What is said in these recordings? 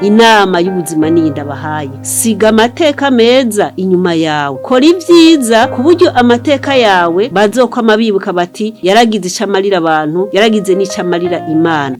Inama y'ubuzima niyi ndabahaye. Siga amateka meza inyuma yawe. Kora ivyiza ku buryo amateka yawe bazokwama bibuka bati yaragize ico amarira abantu, yaragize n'ico amarira Imana.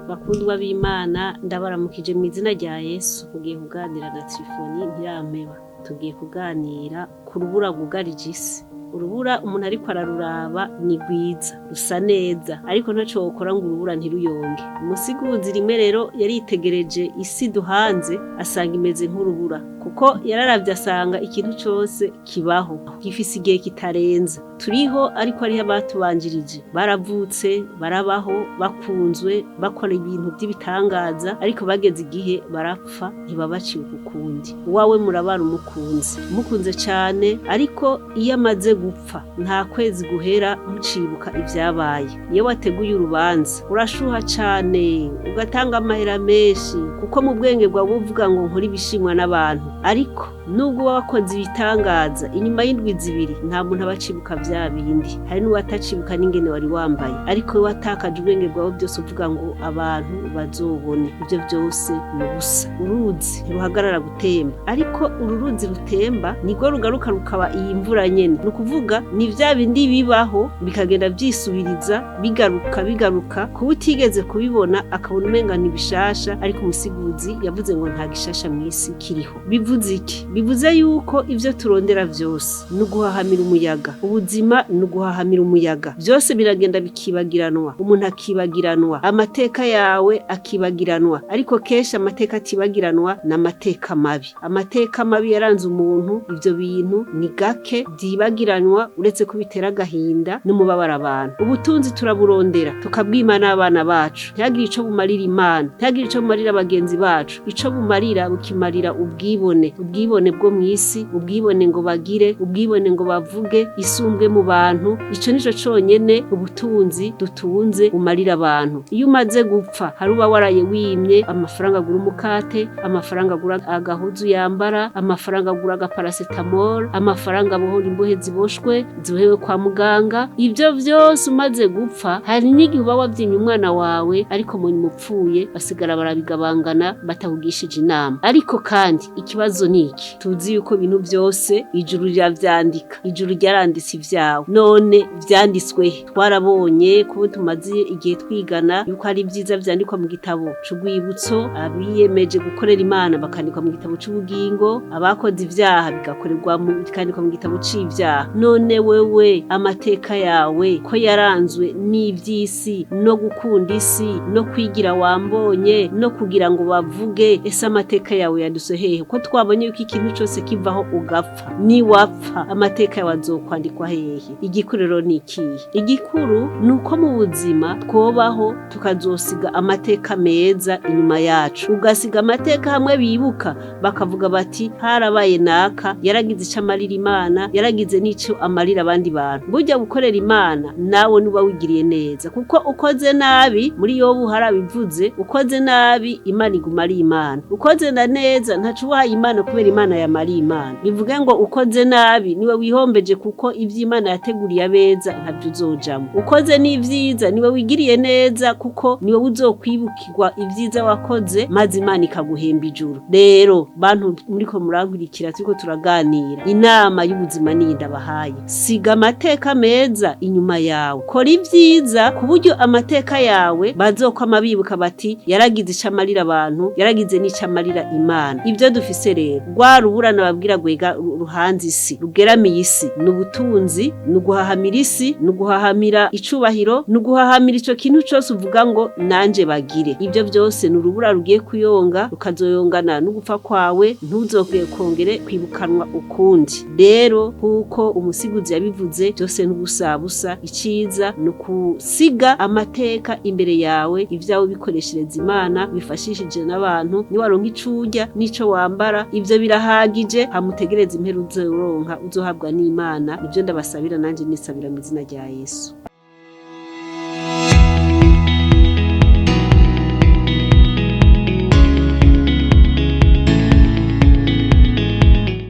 Bakundwa b'Imana ndabaramukije mu izina rya Yesu. Tugiye kuganira na Trifoni Ntirampeba. Tugiye kuganira ku rubura rwugarije isi. Urubura umuntu ariko araruraba ni rwiza, rusa neza, ariko ntaco wokora ngo urubura ntiruyonge. Umusiguzi rimwe rero yaritegereje isi duhanze asanga imeze nk'urubura, kuko yararavye asanga ikintu cose kibaho gifise igihe kitarenza. Turiho ariko ariho abatubanjirije baravutse, barabaho, bakunzwe, bakora ibintu by'ibitangaza, ariko bageze igihe barapfa ntibabaciwe ukundi. Uwawe murabara umukunze cane, ariko iyo amaze gupfa nta kwezi guhera mucibuka ivyabaye. Iyo wateguye urubanza urashuha cane, ugatanga amahera menshi, kuko mu bwenge bwawe uvuga ngo nkora ibishimwa n'abantu, ariko nubwo wakoze ibitangaza inyuma y'indwi zibiri nta muntu abacibuka vya bindi. Hari n'uwatacibuka n'ingene wari wambaye, ariko iyo watakaje ubwenge bwawe byose uvuga ngo abantu bazobone. Ivyo byose ni ubusa. Uruzi ntiruhagarara gutemba, ariko uru ruzi rutemba nirwo rugaruka rukaba iyi mvura nyene. Ni ukuvuga ni vya bindi bibaho bikagenda vyisubiriza bigaruka kuba utigeze kubibona akabona umenga ni bishasha, ariko umusiguzi yavuze ngo nta gishasha mw'isi kiriho. Bivuze iki? Bivuze yuko ivyo turondera vyose ni uguhahamira umuyaga. Ubuzima ni uguhahamira umuyaga. Vyose biragenda bikibagiranwa, umuntu akibagiranwa, amateka yawe akibagiranwa, ariko kenshi amateka atibagiranwa n'amateka mabi. Amateka mabi yaranze umuntu, ivyo bintu ni gake vyibagiranwa, uretse ko bitera agahinda n'umubabaro abantu. Ubutunzi turaburondera tukabwima n'abana bacu, ntihagire ico bumarira Imana, ntihagire ico bumarira bagenzi bacu. Ico bumarira bukimarira ubwibone bwo mw'isi, ubwibone ngo bagire, ubwibone ngo bavuge, isumbwe mu bantu. Ico nico conyene ubutunzi dutunze bumarira abantu. Iyo umaze gupfa hari uba waraye wimye amafaranga agura umukate, amafaranga agura agahuzu yambara, amafaranga agura agaparacetamol, amafaranga abohora imbohe ziboshwe zihewe kwa muganga. Ivyo vyose umaze gupfa hari n'igihe uba wavyimye umwana wawe, ariko mu mupfuye basigara barabigabangana batahugishije inama. Ariko kandi ikibazo niki, tuzi yuko ibintu vyose ijuru riravyandika, ijuru ryaranditse ivyawe. None vyanditswe twarabonye kuko tumaze igihe twigana yuko ari vyiza vyandikwa mu gitabo c'urwibutso, abiyemeje gukorera Imana bakandikwa mu gitabo c'ubugingo, abakoze ivyaha bikandikwa mu gitabo c'ivyaha. None wewe amateka yawe ko yaranzwe n'ivy'isi no gukunda isi no kwigira wambonye no kugira ngo bavuge, ese amateka yawe yaduse hehe? Ko twabonye yuko ikintu cose kivaho ugapfa, ni wapfa amateka yawe azokwandikwa hehe? Igikuru rero ni ikihe? Igikuru nuko mu buzima twobaho tukazosiga amateka meza inyuma yacu. Ugasiga amateka hamwe bibuka bakavuga bati harabaye naka yaragize ico amarira Imana, yaragize n'ico amarira abandi bantu. Burya gukorera Imana nawe nuba wigiriye neza, kuko ukoze nabi, muri Yobu harabivuze, ukoze nabi Imana iguma ari Imana, ukoze na neza ntaco ubahaye Imana kubera Imana yamariye Imana. Bivuge ngo ukoze nabi niwe wihombeje, kuko ivy'Imana yateguriye abeza ntavyo uzojamwo. Ukoze n'ivyiza niwe wigiriye neza, kuko niwe uzokwibukirwa ivyiza wakoze, maze Imana ikaguhemba ijuru. Rero bantu muriko murankurikira, turiko turaganira, inama y'ubuzima niyi ndabahaye. Siga amateka meza inyuma yawe. Kora ivyiza ku buryo amateka yawe bazokwama bibuka bati yaragize ico amarira abantu, yaragize n'ico amarira Imana. Ivyo dufise rero rwa rubura nababwira gwega ruhanze isi, rugeramiye isi, ni ubutunzi, ni uguhahamira isi, ni uguhahamira icubahiro, ni uguhahamira ico kintu cose uvuga ngo nanje bagire. Ivyo vyose ni urubura rugiye kuyonga, rukazoyongana n'ugupfa kwawe, ntuzokwiye kongere kwibukanwa ukundi. Rero kuko umusiguzi yabivuze, byose n'ubusabusa. Iciza ni ukusiga amateka imbere yawe, ivyawe bikoreshereza Imana, bifashishije n'abantu. Niwaronka ico urya n'ico wambara, ivyo birahagije. Hamutegereza imperuzo uronka uzohabwa n'Imana. Nivyo ndabasabira nanje nisabira mu izina rya Yesu.